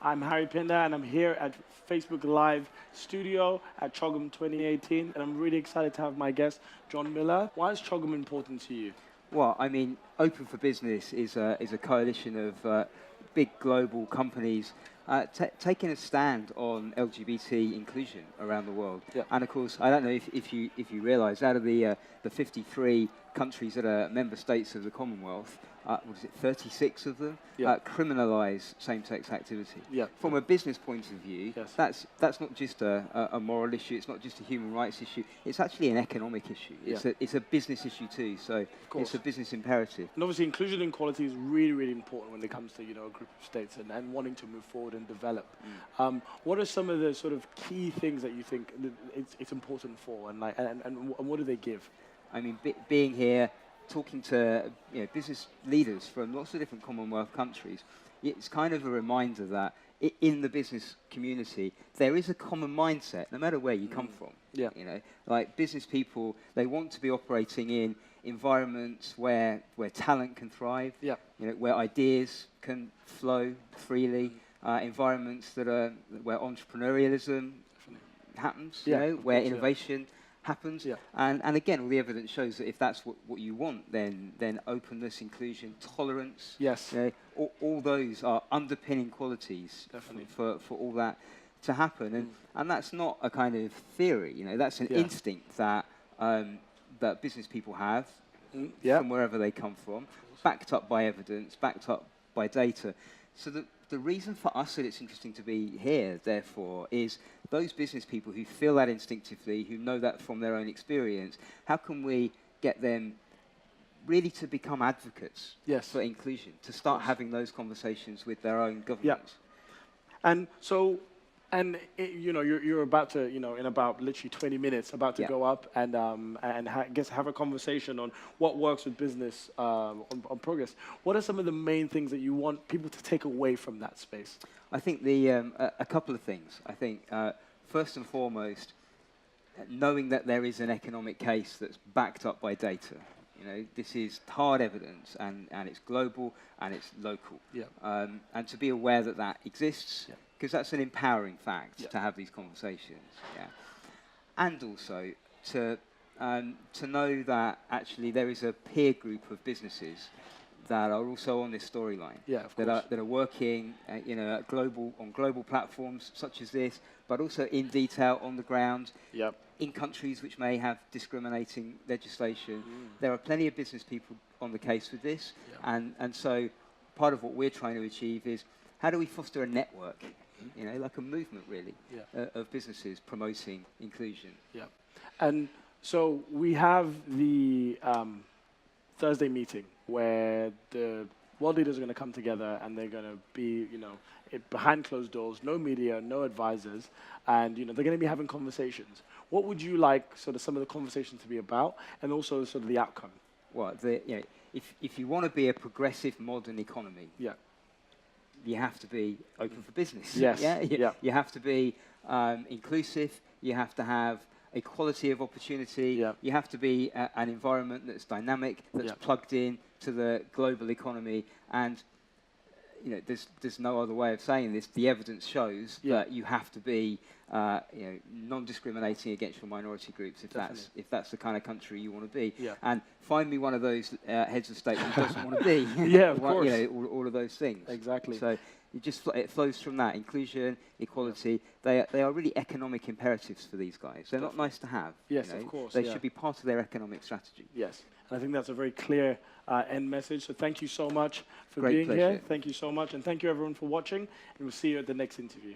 I'm Harry Phinda, and I'm here at Facebook Live studio at CHOGM 2018, and I'm really excited to have my guest, John Miller. Why is CHOGM important to you? Well, I mean, Open for Business is a coalition of big global companies taking a stand on LGBT inclusion around the world. Yeah. And of course, I don't know if you realise, out of the 53 countries that are member states of the Commonwealth, what is it, 36 of them criminalise same-sex activity. Yeah. From a business point of view, Yes. that's not just a moral issue. It's not just a human rights issue. It's actually an economic issue. It's a business issue too. So it's a business imperative. And obviously, inclusion and equality is really, really important when it comes to a group of states and wanting to move forward and develop. What are some of the sort of key things that you think it's important for, and what do they give? I mean, being here, talking to business leaders from lots of different Commonwealth countries, it's kind of a reminder that in the business community there is a common mindset, no matter where you come from. Yeah. Like business people, they want to be operating in environments where talent can thrive. Yeah. Where ideas can flow freely. Environments where entrepreneurialism happens. Where innovation happens. Yeah. And again, all the evidence shows that if that's what you want, then openness, inclusion, tolerance, yes, all those are underpinning qualities for all that to happen. And that's not a kind of theory, that's an instinct that that business people have from wherever they come from, backed up by evidence, backed up by data. So the reason for us that it's interesting to be here, therefore, is those business people who feel that instinctively, who know that from their own experience, how can we get them really to become advocates for inclusion, to start having those conversations with their own governments? Yeah. And so, you're about to, in about literally 20 minutes, about to go up and have a conversation on what works with business on progress. What are some of the main things that you want people to take away from that space? I think a couple of things. I think first and foremost, knowing that there is an economic case that's backed up by data. This is hard evidence, and it's global and it's local. Yeah. And to be aware that exists. Yeah. Because that's an empowering fact to have these conversations, and also to know that actually there is a peer group of businesses that are also on this storyline, that are working, on global platforms such as this, but also in detail on the ground, in countries which may have discriminating legislation. There are plenty of business people on the case with this, and so part of what we're trying to achieve is how do we foster a network? Like a movement, really, of businesses promoting inclusion. Yeah. And so we have the Thursday meeting where the world leaders are going to come together, and they're going to be, behind closed doors, no media, no advisors, and, they're going to be having conversations. What would you like sort of some of the conversations to be about, and also sort of the outcome? Well, if you want to be a progressive modern economy, you have to be open for business. Yes. You have to be inclusive. You have to have equality of opportunity. Yeah. You have to be an environment that's dynamic, that's plugged in to the global economy. And there's no other way of saying this. The evidence shows that you have to be non-discriminating against your minority groups if that's the kind of country you want to be. Yeah. And find me one of those heads of state who doesn't want to be. Of course. All of those things. Exactly. So it flows from that. Inclusion, equality, they are really economic imperatives for these guys. They're not nice to have. Yes, of course. They should be part of their economic strategy. Yes. And I think that's a very clear end message. So thank you so much for being here. Thank you so much. And thank you, everyone, for watching. And we'll see you at the next interview.